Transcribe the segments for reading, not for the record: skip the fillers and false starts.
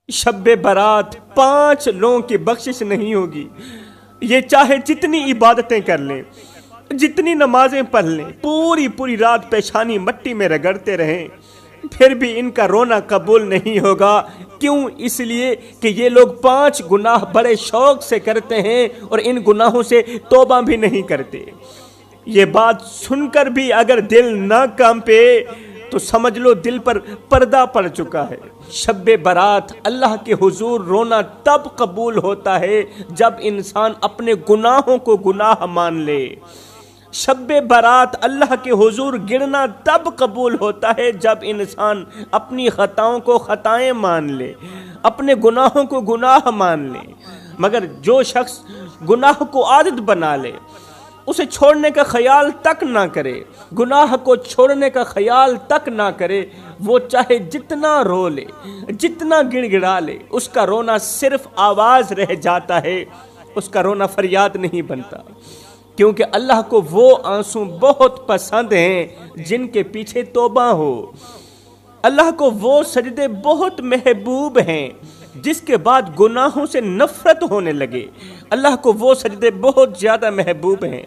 شب برات 5 لوگوں کی بخشش نہیں ہوگی. یہ چاہے جتنی عبادتیں کر لیں، جتنی نمازیں پڑھ لیں، پوری رات پیشانی مٹی میں رگڑتے رہیں، پھر بھی ان کا رونا قبول نہیں ہوگا. کیوں؟ اس لیے کہ یہ لوگ 5 گناہ بڑے شوق سے کرتے ہیں اور ان گناہوں سے توبہ بھی نہیں کرتے. یہ بات سن کر بھی اگر دل نہ کانپے تو سمجھ لو دل پر پردہ پڑ چکا ہے. شب برات اللہ کے حضور رونا تب قبول ہوتا ہے جب انسان اپنے گناہوں کو گناہ مان لے. شب برات اللہ کے حضور گرنا تب قبول ہوتا ہے جب انسان اپنی خطاؤں کو خطائیں مان لے، اپنے گناہوں کو گناہ مان لے. مگر جو شخص گناہ کو عادت بنا لے، اسے چھوڑنے کا خیال تک نہ کرے، گناہ کو چھوڑنے کا خیال تک نہ کرے، وہ چاہے جتنا رو لے، جتنا گڑ گڑا لے، اس کا رونا صرف آواز رہ جاتا ہے، اس کا رونا فریاد نہیں بنتا. کیونکہ اللہ کو وہ آنسو بہت پسند ہیں جن کے پیچھے توبہ ہو. اللہ کو وہ سجدے بہت محبوب ہیں جس کے بعد گناہوں سے نفرت ہونے لگے. اللہ کو وہ سجدے بہت زیادہ محبوب ہیں.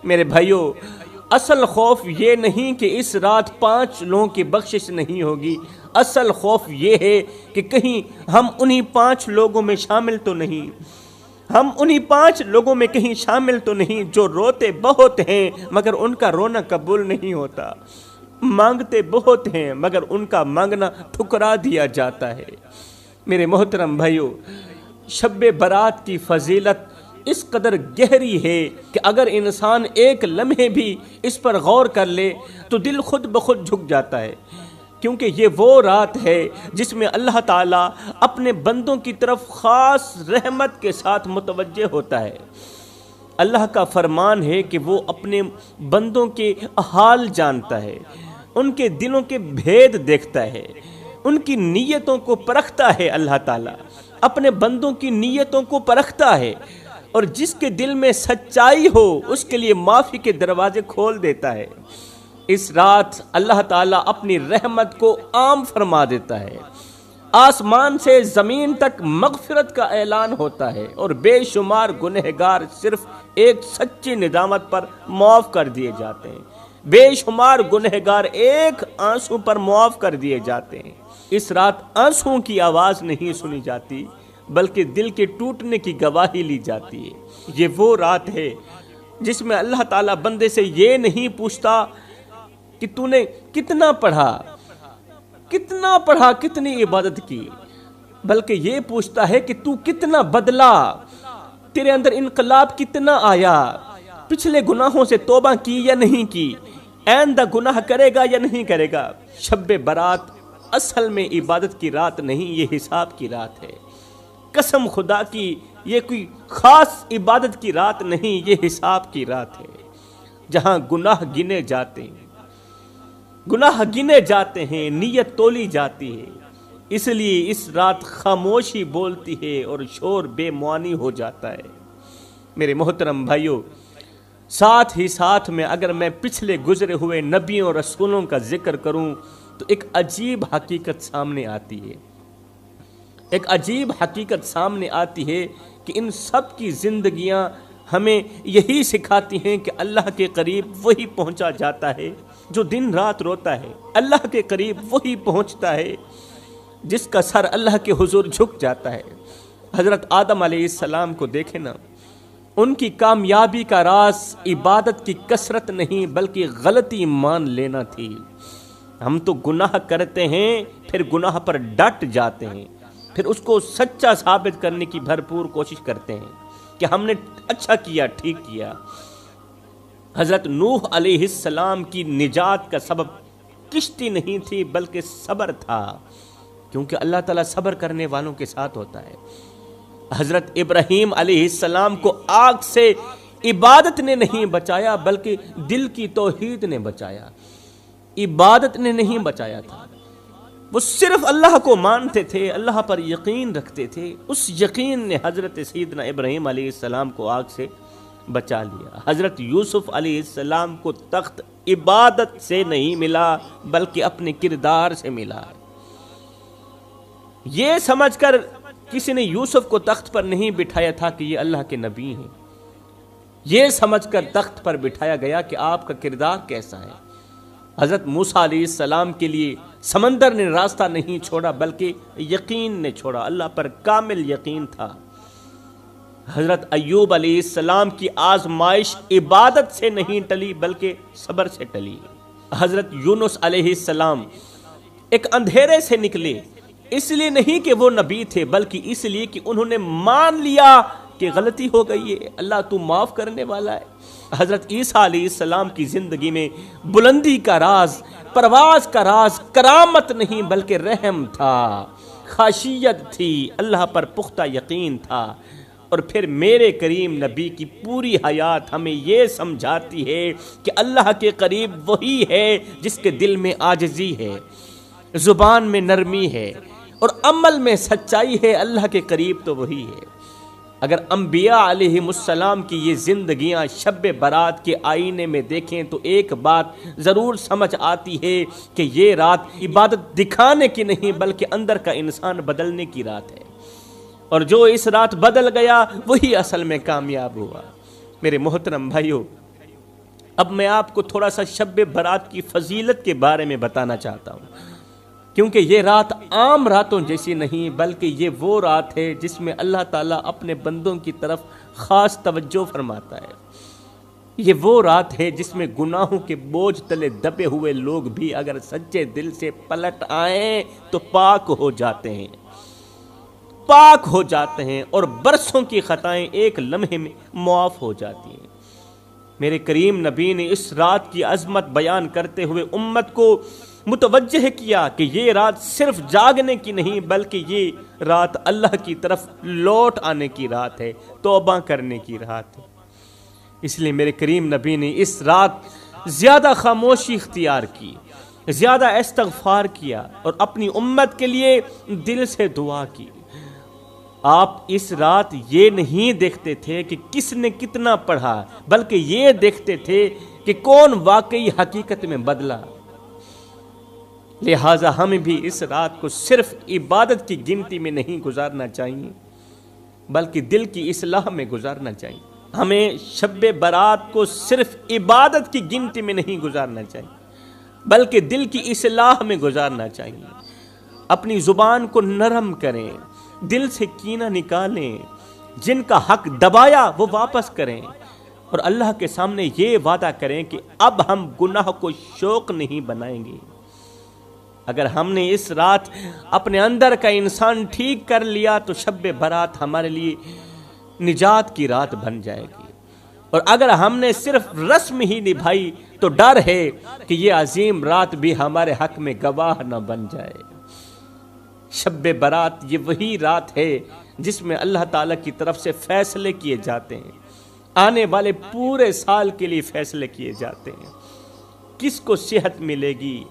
میرے بھائیو، اصل خوف یہ نہیں کہ اس رات 5 لوگوں کی بخشش نہیں ہوگی. اصل خوف یہ ہے کہ کہیں ہم انہی 5 لوگوں میں شامل تو نہیں، ہم انہی 5 لوگوں میں کہیں شامل تو نہیں جو روتے بہت ہیں مگر ان کا رونا قبول نہیں ہوتا، مانگتے بہت ہیں مگر ان کا مانگنا ٹھکرا دیا جاتا ہے. میرے محترم بھائیو، شب برات کی فضیلت اس قدر گہری ہے کہ اگر انسان ایک لمحے بھی اس پر غور کر لے تو دل خود بخود جھک جاتا ہے. کیونکہ یہ وہ رات ہے جس میں اللہ تعالیٰ اپنے بندوں کی طرف خاص رحمت کے ساتھ متوجہ ہوتا ہے. اللہ کا فرمان ہے کہ وہ اپنے بندوں کے حال جانتا ہے، ان کے دلوں کے بھید دیکھتا ہے، ان کی نیتوں کو پرکھتا ہے. اللہ تعالیٰ اپنے بندوں کی نیتوں کو پرکھتا ہے اور جس کے دل میں سچائی ہو اس کے لیے معافی کے دروازے کھول دیتا ہے. اس رات اللہ تعالیٰ اپنی رحمت کو عام فرما دیتا ہے. آسمان سے زمین تک مغفرت کا اعلان ہوتا ہے اور بے شمار گنہگار صرف ایک سچی ندامت پر معاف کر دیے جاتے ہیں. بے شمار گنہگار ایک آنسو پر معاف کر دیے جاتے ہیں. اس رات آنسوؤں کی آواز نہیں سنی جاتی بلکہ دل کے ٹوٹنے کی گواہی لی جاتی ہے. یہ وہ رات ہے جس میں اللہ تعالیٰ بندے سے یہ نہیں پوچھتا کہ تو نے کتنا پڑھا، کتنی عبادت کی، بلکہ یہ پوچھتا ہے کہ تو کتنا بدلا، تیرے اندر انقلاب کتنا آیا، پچھلے گناہوں سے توبہ کی یا نہیں کی، آئندہ گناہ کرے گا یا نہیں کرے گا. شب برات اصل میں عبادت کی رات نہیں، یہ حساب کی رات ہے. قسم خدا کی یہ کوئی خاص عبادت کی رات نہیں، یہ حساب کی رات ہے جہاں گناہ گنے جاتے ہیں، نیت تولی جاتی ہے. اس لیے اس رات خاموشی بولتی ہے اور شور بے معانی ہو جاتا ہے. میرے محترم بھائیو، ساتھ ہی ساتھ میں اگر میں پچھلے گزرے ہوئے نبیوں اور رسولوں کا ذکر کروں تو ایک عجیب حقیقت سامنے آتی ہے. ایک عجیب حقیقت سامنے آتی ہے کہ ان سب کی زندگیاں ہمیں یہی سکھاتی ہیں کہ اللہ کے قریب وہی پہنچا جاتا ہے جو دن رات روتا ہے. اللہ کے قریب وہی پہنچتا ہے جس کا سر اللہ کے حضور جھک جاتا ہے. حضرت آدم علیہ السلام کو دیکھیں نا، ان کی کامیابی کا راز عبادت کی کثرت نہیں بلکہ غلطی مان لینا تھی. ہم تو گناہ کرتے ہیں پھر گناہ پر ڈٹ جاتے ہیں، پھر اس کو سچا ثابت کرنے کی بھرپور کوشش کرتے ہیں کہ ہم نے اچھا کیا، ٹھیک کیا. حضرت نوح علیہ السلام کی نجات کا سبب کشتی نہیں تھی بلکہ صبر تھا، کیونکہ اللہ تعالیٰ صبر کرنے والوں کے ساتھ ہوتا ہے. حضرت ابراہیم علیہ السلام کو آگ سے عبادت نے نہیں بچایا بلکہ دل کی توحید نے بچایا. عبادت نے نہیں بچایا تھا، وہ صرف اللہ کو مانتے تھے، اللہ پر یقین رکھتے تھے. اس یقین نے حضرت سیدنا ابراہیم علیہ السلام کو آگ سے بچا لیا. حضرت یوسف علیہ السلام کو تخت عبادت سے نہیں ملا بلکہ اپنے کردار سے ملا. یہ سمجھ کر کسی نے یوسف کو تخت پر نہیں بٹھایا تھا کہ یہ اللہ کے نبی ہیں، یہ سمجھ کر تخت پر بٹھایا گیا کہ آپ کا کردار کیسا ہے۔ حضرت موسیٰ علیہ السلام کے لیے سمندر نے راستہ نہیں چھوڑا بلکہ یقین نے چھوڑا، اللہ پر کامل یقین تھا۔ حضرت ایوب علیہ السلام کی آزمائش عبادت سے نہیں ٹلی بلکہ صبر سے ٹلی۔ حضرت یونس علیہ السلام ایک اندھیرے سے نکلے، اس لیے نہیں کہ وہ نبی تھے بلکہ اس لیے کہ انہوں نے مان لیا کہ غلطی ہو گئی ہے، اللہ تو معاف کرنے والا ہے۔ حضرت عیسیٰ علیہ السلام کی زندگی میں بلندی کا راز، پرواز کا راز کرامت نہیں بلکہ رحم تھا، خاشیت تھی، اللہ پر پختہ یقین تھا۔ اور پھر میرے کریم نبی کی پوری حیات ہمیں یہ سمجھاتی ہے کہ اللہ کے قریب وہی ہے جس کے دل میں عاجزی ہے، زبان میں نرمی ہے اور عمل میں سچائی ہے، اللہ کے قریب تو وہی ہے۔ اگر انبیاء علیہم السلام کی یہ زندگیاں شب برات کے آئینے میں دیکھیں تو ایک بات ضرور سمجھ آتی ہے کہ یہ رات عبادت دکھانے کی نہیں بلکہ اندر کا انسان بدلنے کی رات ہے، اور جو اس رات بدل گیا وہی اصل میں کامیاب ہوا۔ میرے محترم بھائیو، اب میں آپ کو تھوڑا سا شب برات کی فضیلت کے بارے میں بتانا چاہتا ہوں، کیونکہ یہ رات عام راتوں جیسی نہیں بلکہ یہ وہ رات ہے جس میں اللہ تعالیٰ اپنے بندوں کی طرف خاص توجہ فرماتا ہے۔ یہ وہ رات ہے جس میں گناہوں کے بوجھ تلے دبے ہوئے لوگ بھی اگر سچے دل سے پلٹ آئیں تو پاک ہو جاتے ہیں، پاک ہو جاتے ہیں، اور برسوں کی خطائیں ایک لمحے میں معاف ہو جاتی ہیں۔ میرے کریم نبی نے اس رات کی عظمت بیان کرتے ہوئے امت کو متوجہ کیا کہ یہ رات صرف جاگنے کی نہیں بلکہ یہ رات اللہ کی طرف لوٹ آنے کی رات ہے، توبہ کرنے کی رات ہے۔ اس لیے میرے کریم نبی نے اس رات زیادہ خاموشی اختیار کی، زیادہ استغفار کیا اور اپنی امت کے لیے دل سے دعا کی۔ آپ اس رات یہ نہیں دیکھتے تھے کہ کس نے کتنا پڑھا بلکہ یہ دیکھتے تھے کہ کون واقعی حقیقت میں بدلا۔ لہٰذا ہمیں بھی اس رات کو صرف عبادت کی گنتی میں نہیں گزارنا چاہیے بلکہ دل کی اصلاح میں گزارنا چاہیے۔ ہمیں شب برات کو صرف عبادت کی گنتی میں نہیں گزارنا چاہیے بلکہ دل کی اصلاح میں گزارنا چاہیے۔ اپنی زبان کو نرم کریں، دل سے کینہ نکالیں، جن کا حق دبایا وہ واپس کریں، اور اللہ کے سامنے یہ وعدہ کریں کہ اب ہم گناہ کو شوق نہیں بنائیں گے۔ اگر ہم نے اس رات اپنے اندر کا انسان ٹھیک کر لیا تو شب برات ہمارے لیے نجات کی رات بن جائے گی، اور اگر ہم نے صرف رسم ہی نبھائی تو ڈر ہے کہ یہ عظیم رات بھی ہمارے حق میں گواہ نہ بن جائے۔ شب برات یہ وہی رات ہے جس میں اللہ تعالیٰ کی طرف سے فیصلے کیے جاتے ہیں، آنے والے پورے سال کے لیے فیصلے کیے جاتے ہیں۔ کس کو صحت ملے گی،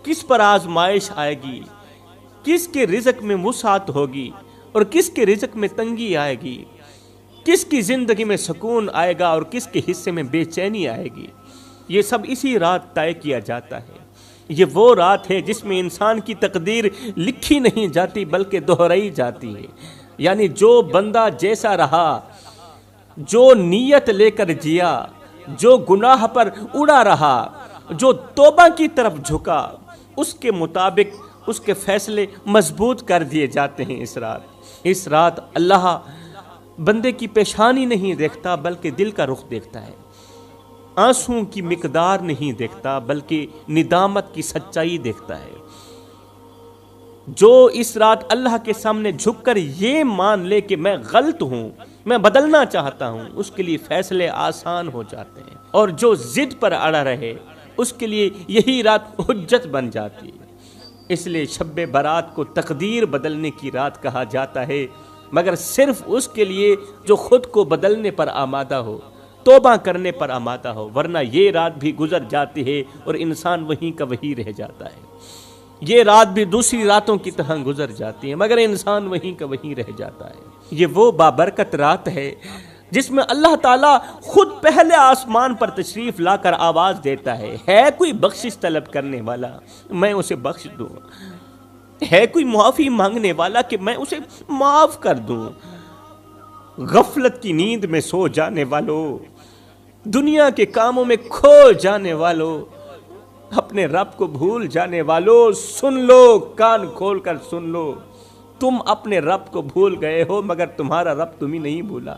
کس پر آزمائش آئے گی، کس کے رزق میں وسعت ہوگی اور کس کے رزق میں تنگی آئے گی، کس کی زندگی میں سکون آئے گا اور کس کے حصے میں بے چینی آئے گی، یہ سب اسی رات طے کیا جاتا ہے۔ یہ وہ رات ہے جس میں انسان کی تقدیر لکھی نہیں جاتی بلکہ دہرائی جاتی ہے، یعنی جو بندہ جیسا رہا، جو نیت لے کر جیا، جو گناہ پر اڑا رہا، جو توبہ کی طرف جھکا، اس کے مطابق اس کے فیصلے مضبوط کر دیے جاتے ہیں۔ اس رات اللہ بندے کی پیشانی نہیں دیکھتا بلکہ دل کا رخ دیکھتا ہے، آنسوں کی مقدار نہیں دیکھتا بلکہ ندامت کی سچائی دیکھتا ہے۔ جو اس رات اللہ کے سامنے جھک کر یہ مان لے کہ میں غلط ہوں، میں بدلنا چاہتا ہوں، اس کے لیے فیصلے آسان ہو جاتے ہیں، اور جو ضد پر اڑا رہے اس کے لیے یہی رات حجت بن جاتی ہے۔ اس لیے شب برات کو تقدیر بدلنے کی رات کہا جاتا ہے، مگر صرف اس کے لیے جو خود کو بدلنے پر آمادہ ہو، توبہ کرنے پر آمادہ ہو، ورنہ یہ رات بھی گزر جاتی ہے اور انسان وہیں کا وہیں رہ جاتا ہے۔ یہ رات بھی دوسری راتوں کی طرح گزر جاتی ہے مگر انسان وہیں کا وہیں رہ جاتا ہے۔ یہ وہ بابرکت رات ہے جس میں اللہ تعالیٰ خود پہلے آسمان پر تشریف لا کر آواز دیتا ہے کوئی بخشش طلب کرنے والا، میں اسے بخش دوں۔ ہے کوئی معافی مانگنے والا کہ میں اسے معاف کر دوں؟ غفلت کی نیند میں سو جانے والوں، دنیا کے کاموں میں کھو جانے والوں، اپنے رب کو بھول جانے والوں، سن لو، کان کھول کر سن لو، تم اپنے رب کو بھول گئے ہو مگر تمہارا رب تمہیں نہیں بھولا۔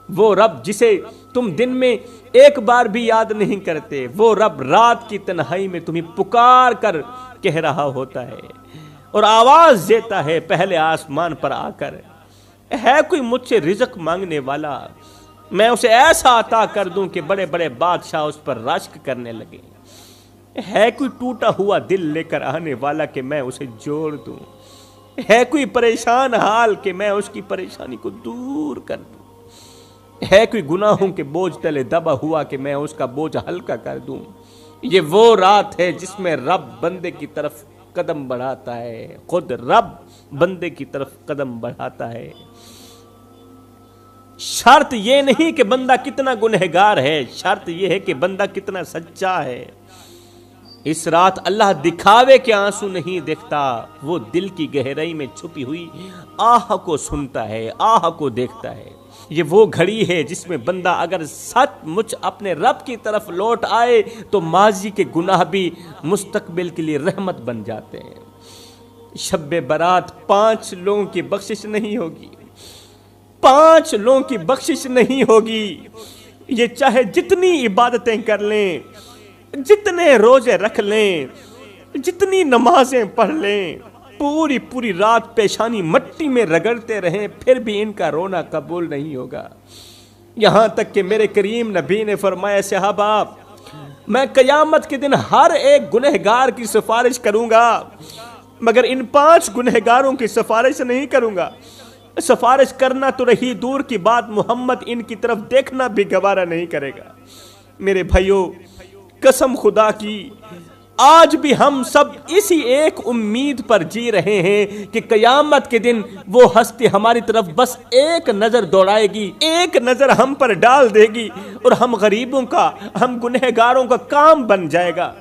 وہ رب جسے تم دن میں ایک بار بھی یاد نہیں کرتے، وہ رب رات کی تنہائی میں تمہیں پکار کر کہہ رہا ہوتا ہے اور آواز دیتا ہے پہلے آسمان پر آ کر، ہے کوئی مجھ سے رزق مانگنے والا، میں اسے ایسا عطا کر دوں کہ بڑے بڑے بادشاہ اس پر رشک کرنے لگے۔ ہے کوئی ٹوٹا ہوا دل لے کر آنے والا کہ میں اسے جوڑ دوں، ہے کوئی پریشان حال کہ میں اس کی پریشانی کو دور کر دوں، ہے کوئی گناہوں کے بوجھ تلے دبا ہوا کہ میں اس کا بوجھ ہلکا کر دوں۔ یہ وہ رات ہے جس میں رب بندے کی طرف قدم بڑھاتا ہے، خود رب بندے کی طرف قدم بڑھاتا ہے۔ شرط یہ نہیں کہ بندہ کتنا گنہگار ہے، شرط یہ ہے کہ بندہ کتنا سچا ہے۔ اس رات اللہ دکھاوے کے آنسو نہیں دیکھتا، وہ دل کی گہرائی میں چھپی ہوئی آہ کو سنتا ہے، آہ کو دیکھتا ہے۔ یہ وہ گھڑی ہے جس میں بندہ اگر سچ مچ اپنے رب کی طرف لوٹ آئے تو ماضی کے گناہ بھی مستقبل کے لیے رحمت بن جاتے ہیں۔ شب برات 5 لوگوں کی بخشش نہیں ہوگی، 5 لوگوں کی بخشش نہیں ہوگی، یہ چاہے جتنی عبادتیں کر لیں، جتنے روزے رکھ لیں، جتنی نمازیں پڑھ لیں، پوری رات پیشانی مٹی میں رگڑتے رہیں، پھر بھی ان کا رونا قبول نہیں ہوگا۔ یہاں تک کہ میرے کریم نبی نے فرمایا، صحابہ میں قیامت کے دن ہر ایک گنہگار کی سفارش کروں گا مگر ان 5 گنہگاروں کی سفارش نہیں کروں گا۔ سفارش کرنا تو رہی دور کی بات، محمد ان کی طرف دیکھنا بھی گوارا نہیں کرے گا۔ میرے بھائیوں، قسم خدا کی آج بھی ہم سب اسی ایک امید پر جی رہے ہیں کہ قیامت کے دن وہ ہستی ہماری طرف بس ایک نظر دوڑائے گی، ایک نظر ہم پر ڈال دے گی اور ہم غریبوں کا، ہم گنہگاروں کا کام بن جائے گا۔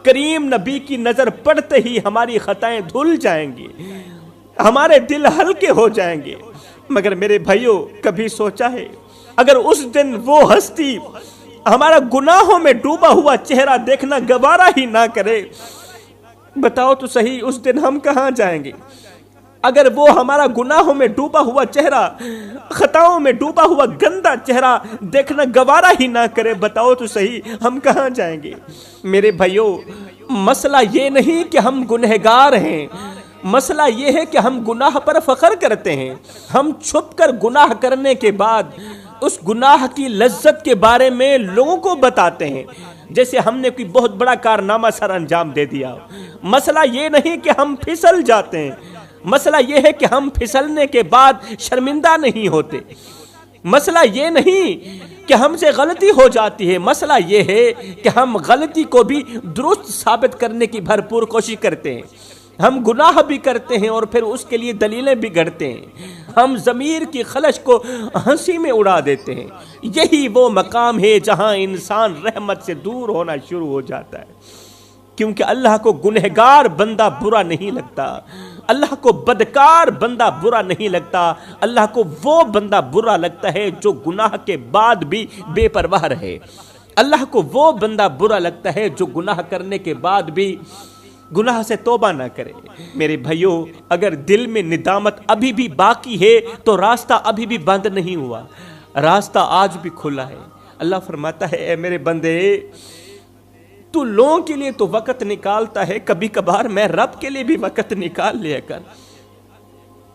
کریم نبی کی نظر پڑتے ہی ہماری خطائیں دھل جائیں گی، ہمارے دل ہلکے ہو جائیں گے۔ مگر میرے بھائیوں، کبھی سوچا ہے اگر اس دن وہ ہستی ہمارا گناہوں میں ڈوبا ہوا چہرہ دیکھنا گوارا ہی نہ کرے، بتاؤ تو صحیح اس دن ہم کہاں جائیں گے؟ اگر وہ ہمارا گناہوں میں ڈوبا ہوا چہرہ، خطاؤں میں ڈوبا ہوا گندا چہرہ دیکھنا گوارا ہی نہ کرے، بتاؤ تو صحیح ہم کہاں جائیں گے؟ میرے بھائیوں، مسئلہ یہ نہیں کہ ہم گنہگار ہیں، مسئلہ یہ ہے کہ ہم گناہ پر فخر کرتے ہیں، ہم چھپ کر گناہ کرنے کے بعد اس گناہ کی لذت کے بارے میں لوگوں کو بتاتے ہیں جیسے ہم نے کوئی بہت بڑا کارنامہ سر انجام دے دیا۔ مسئلہ یہ نہیں کہ ہم پھسل جاتے ہیں، مسئلہ یہ ہے کہ ہم پھسلنے کے بعد شرمندہ نہیں ہوتے، مسئلہ یہ نہیں کہ ہم سے غلطی ہو جاتی ہے، مسئلہ یہ ہے کہ ہم غلطی کو بھی درست ثابت کرنے کی بھرپور کوشش کرتے ہیں، ہم گناہ بھی کرتے ہیں اور پھر اس کے لیے دلیلیں بھی گھڑتے ہیں، ہم ضمیر کی خلش کو ہنسی میں اڑا دیتے ہیں۔ یہی وہ مقام ہے جہاں انسان رحمت سے دور ہونا شروع ہو جاتا ہے، کیونکہ اللہ کو گنہگار بندہ برا نہیں لگتا، اللہ کو بدکار بندہ برا نہیں لگتا، اللہ کو وہ بندہ برا لگتا ہے جو گناہ کے بعد بھی بے پرواہ رہے، اللہ کو وہ بندہ برا لگتا ہے جو گناہ کرنے کے بعد بھی گناہ سے توبہ نہ کرے۔ میرے بھائیوں، اگر دل میں ندامت ابھی بھی باقی ہے تو راستہ ابھی بھی بند نہیں ہوا، راستہ آج بھی کھلا ہے۔ اللہ فرماتا ہے، اے میرے بندے، تو لوگوں کے لیے تو وقت نکالتا ہے، کبھی کبھار میں رب کے لیے بھی وقت نکال لیا کر۔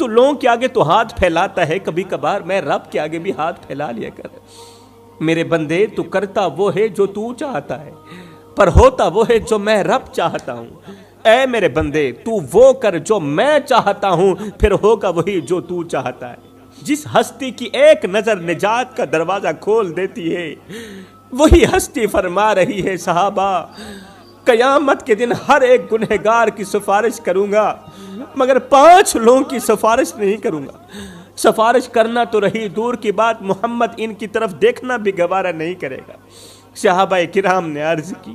تو لوگوں کے آگے تو ہاتھ پھیلاتا ہے، کبھی کبھار میں رب کے آگے بھی ہاتھ پھیلا لیا کر۔ میرے بندے، تو کرتا وہ ہے جو تو چاہتا ہے، پر ہوتا وہ ہے جو میں رب چاہتا ہوں۔ اے میرے بندے، تو وہ کر جو میں چاہتا ہوں، پھر ہوگا وہی جو تو چاہتا ہے۔ جس ہستی کی ایک نظر نجات کا دروازہ کھول دیتی ہے، وہی ہستی فرما رہی ہے، صحابہ قیامت کے دن ہر ایک گنہگار کی سفارش کروں گا مگر 5 لوگوں کی سفارش نہیں کروں گا۔ سفارش کرنا تو رہی دور کی بات، محمد ان کی طرف دیکھنا بھی گوارا نہیں کرے گا۔ صحابہ کرام نے عرض کی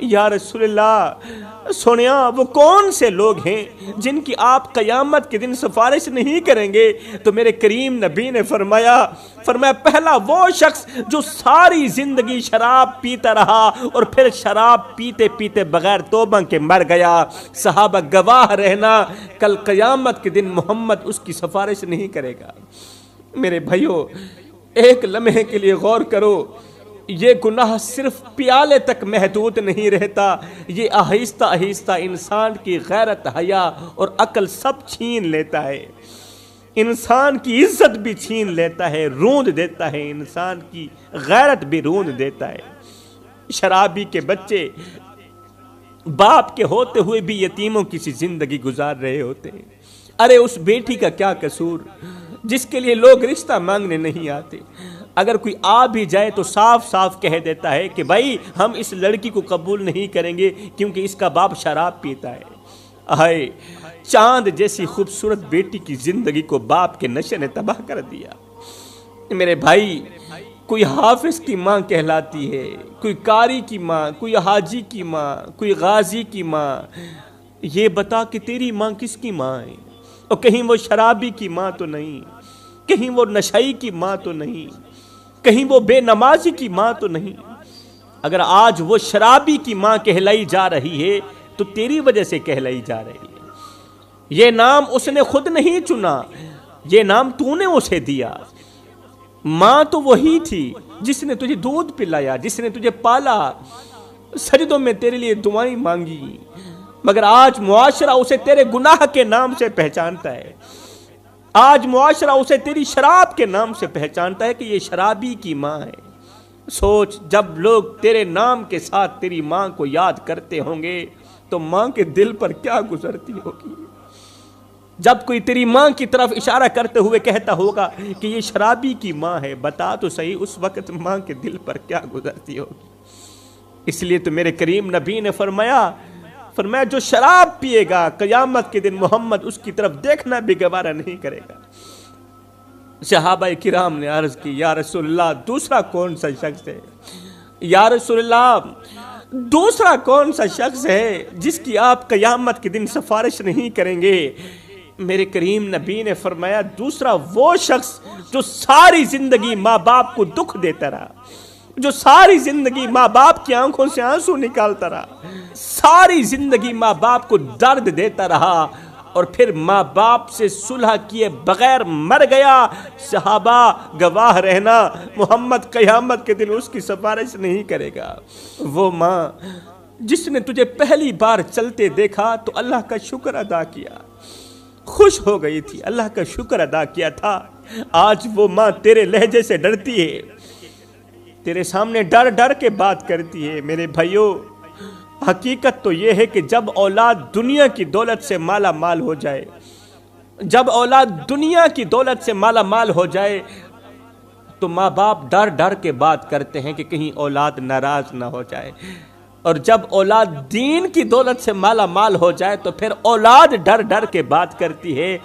یا رسول اللہ سنیا وہ کون سے لوگ ہیں جن کی آپ قیامت کے دن سفارش نہیں کریں گے؟ تو میرے کریم نبی نے فرمایا پہلا وہ شخص جو ساری زندگی شراب پیتا رہا اور پھر شراب پیتے پیتے بغیر توبہ کے مر گیا، صحابہ گواہ رہنا کل قیامت کے دن محمد اس کی سفارش نہیں کرے گا۔ میرے بھائیو ایک لمحے کے لیے غور کرو، یہ گناہ صرف پیالے تک محدود نہیں رہتا، یہ آہستہ آہستہ انسان کی غیرت، حیا اور عقل سب چھین لیتا ہے، انسان کی عزت بھی چھین لیتا ہے، روند دیتا ہے، انسان کی غیرت بھی روند دیتا ہے۔ شرابی کے بچے باپ کے ہوتے ہوئے بھی یتیموں کی سی زندگی گزار رہے ہوتے ہیں۔ ارے اس بیٹی کا کیا قصور جس کے لیے لوگ رشتہ مانگنے نہیں آتے؟ اگر کوئی آ بھی جائے تو صاف صاف کہہ دیتا ہے کہ بھائی ہم اس لڑکی کو قبول نہیں کریں گے کیونکہ اس کا باپ شراب پیتا ہے۔ آئے چاند جیسی خوبصورت بیٹی کی زندگی کو باپ کے نشے نے تباہ کر دیا۔ میرے بھائی کوئی حافظ کی ماں کہلاتی ہے، کوئی قاری کی ماں، کوئی حاجی کی ماں، کوئی غازی کی ماں۔ یہ بتا کہ تیری ماں کس کی ماں ہے؟ اور کہیں وہ شرابی کی ماں تو نہیں، کہیں وہ نشئی کی ماں تو نہیں، کہیں وہ بے نمازی کی ماں تو نہیں۔ اگر آج وہ شرابی کی ماں کہلائی جا رہی ہے تو تیری وجہ سے کہلائی جا رہی ہے۔ یہ نام اس نے خود نہیں چنا، یہ نام تو نے اسے دیا۔ ماں تو وہی تھی جس نے تجھے دودھ پلایا، جس نے تجھے پالا، سجدوں میں تیرے لیے دعائیں مانگی، مگر آج معاشرہ اسے تیرے گناہ کے نام سے پہچانتا ہے۔ آج معاشرہ اسے تیری شراب کے نام سے پہچانتا ہے کہ یہ شرابی کی ماں ہے۔ سوچ جب لوگ تیرے نام کے ساتھ تیری ماں کو یاد کرتے ہوں گے تو ماں کے دل پر کیا گزرتی ہوگی؟ جب کوئی تیری ماں کی طرف اشارہ کرتے ہوئے کہتا ہوگا کہ یہ شرابی کی ماں ہے، بتا تو صحیح اس وقت ماں کے دل پر کیا گزرتی ہوگی؟ اس لیے تو میرے کریم نبی نے فرمایا جو شراب پیے گا قیامت کے دن محمد اس کی طرف دیکھنا بھی گوارا نہیں کرے گا۔ صحابہ کرام نے عرض کی یا رسول اللہ دوسرا کون سا شخص ہے؟ یا رسول اللہ دوسرا کون سا شخص ہے جس کی آپ قیامت کے دن سفارش نہیں کریں گے؟ میرے کریم نبی نے فرمایا دوسرا وہ شخص جو ساری زندگی ماں باپ کو دکھ دیتا رہا، جو ساری زندگی ماں باپ کی آنکھوں سے آنسو نکالتا رہا، ساری زندگی ماں باپ کو درد دیتا رہا اور پھر ماں باپ سے صلح کیے بغیر مر گیا۔ صحابہ گواہ رہنا محمد قیامت کے دن اس کی سفارش نہیں کرے گا۔ وہ ماں جس نے تجھے پہلی بار چلتے دیکھا تو اللہ کا شکر ادا کیا، خوش ہو گئی تھی، اللہ کا شکر ادا کیا تھا، آج وہ ماں تیرے لہجے سے ڈرتی ہے، تیرے سامنے ڈر ڈر کے بات کرتی ہے۔ میرے بھائیو حقیقت تو یہ ہے کہ جب اولاد دنیا کی دولت سے مالا مال ہو جائے، جب اولاد دنیا کی دولت سے مالا مال ہو جائے تو ماں باپ ڈر ڈر کے بات کرتے ہیں کہ کہیں اولاد ناراض نہ ہو جائے، اور جب اولاد دین کی دولت سے مالا مال ہو جائے تو پھر اولاد ڈر ڈر کے بات کرتی ہے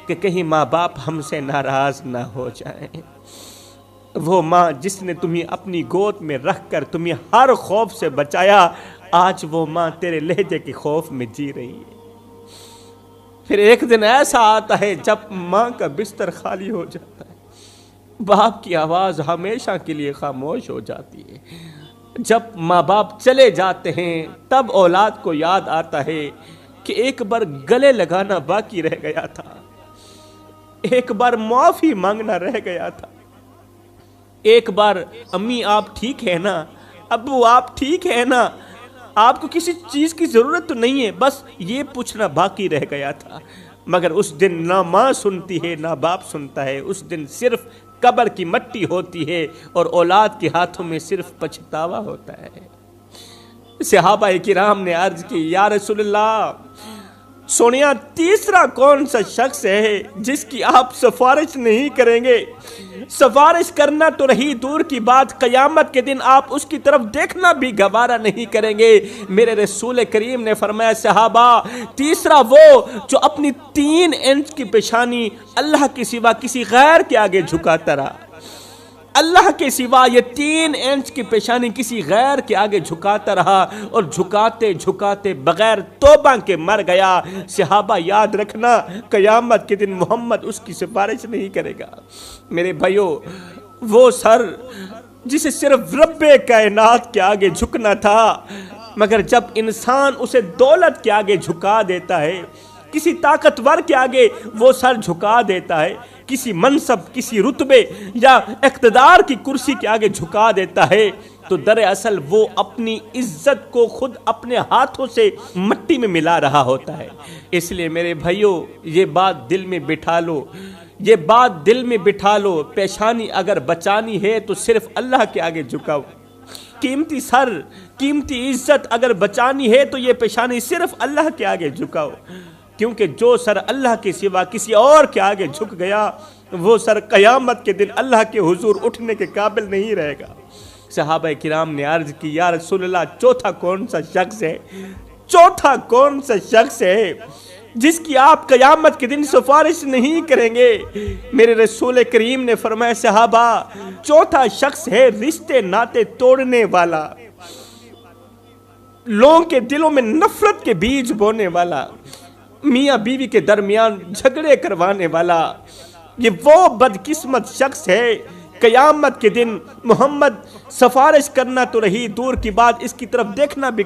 کہ کہیں ماں باپ ہم سے ناراض نہ ہو جائیں۔ وہ ماں جس نے تمہیں اپنی گود میں رکھ کر تمہیں ہر خوف سے بچایا، آج وہ ماں تیرے لہجے کے خوف میں جی رہی ہے۔ پھر ایک دن ایسا آتا ہے جب ماں کا بستر خالی ہو جاتا ہے، باپ کی آواز ہمیشہ کے لیے خاموش ہو جاتی ہے۔ جب ماں باپ چلے جاتے ہیں تب اولاد کو یاد آتا ہے کہ ایک بار گلے لگانا باقی رہ گیا تھا، ایک بار معافی مانگنا رہ گیا تھا، ایک بار امی آپ ٹھیک ہے نا، ابو آپ ٹھیک ہے نا، آپ کو کسی چیز کی ضرورت تو نہیں ہے، بس یہ پوچھنا باقی رہ گیا تھا۔ مگر اس دن نہ ماں سنتی ہے نہ باپ سنتا ہے، اس دن صرف قبر کی مٹی ہوتی ہے اور اولاد کے ہاتھوں میں صرف پچھتاوا ہوتا ہے۔ صحابہ کرام نے عرض کی یا رسول اللہ سونیا تیسرا کون سا شخص ہے جس کی آپ سفارش نہیں کریں گے؟ سفارش کرنا تو رہی دور کی بات، قیامت کے دن آپ اس کی طرف دیکھنا بھی گوارا نہیں کریں گے۔ میرے رسول کریم نے فرمایا صحابہ تیسرا وہ جو اپنی 3 انچ کی پیشانی اللہ کے سوا کسی غیر کے آگے جھکاتا رہا، اللہ کے سوا یہ 3 انچ کی پیشانی کسی غیر کے آگے جھکاتا رہا اور جھکاتے جھکاتے بغیر توبہ کے مر گیا۔ صحابہ یاد رکھنا، قیامت کے دن محمد اس کی سفارش نہیں کرے گا۔ میرے بھائیو، وہ سر جسے صرف رب کائنات کے آگے جھکنا تھا، مگر جب انسان اسے دولت کے آگے جھکا دیتا ہے، کسی طاقتور کے آگے وہ سر جھکا دیتا ہے، کسی منصب، کسی رتبے یا اقتدار کی کرسی کے آگے جھکا دیتا ہے، تو دراصل وہ اپنی عزت کو خود اپنے ہاتھوں سے مٹی میں ملا رہا ہوتا ہے۔ اس لیے میرے بھائیو، یہ بات دل میں بٹھا لو، یہ بات دل میں بٹھا لو، پیشانی اگر بچانی ہے تو صرف اللہ کے آگے جھکاؤ۔ قیمتی سر، قیمتی عزت اگر بچانی ہے تو یہ پیشانی صرف اللہ کے آگے جھکاؤ، کیونکہ جو سر اللہ کے سوا کسی اور کے آگے جھک گیا، وہ سر قیامت کے دن اللہ کے حضور اٹھنے کے قابل نہیں رہے گا۔ صحابہ کرام نے عرض کی، یا رسول اللہ، چوتھا کون سا شخص ہے؟ چوتھا کون سا شخص ہے جس کی آپ قیامت کے دن سفارش نہیں کریں گے؟ میرے رسول کریم نے فرمایا، صحابہ، چوتھا شخص ہے رشتے ناتے توڑنے والا، لوگوں کے دلوں میں نفرت کے بیج بونے والا، میاں بیوی کے درمیان جھگڑے کروانے والا۔ یہ وہ بدقسمت شخص ہے، قیامت کے دن محمد سفارش کرنا تو رہی دور کی بات، اس کی طرف دیکھنا بھی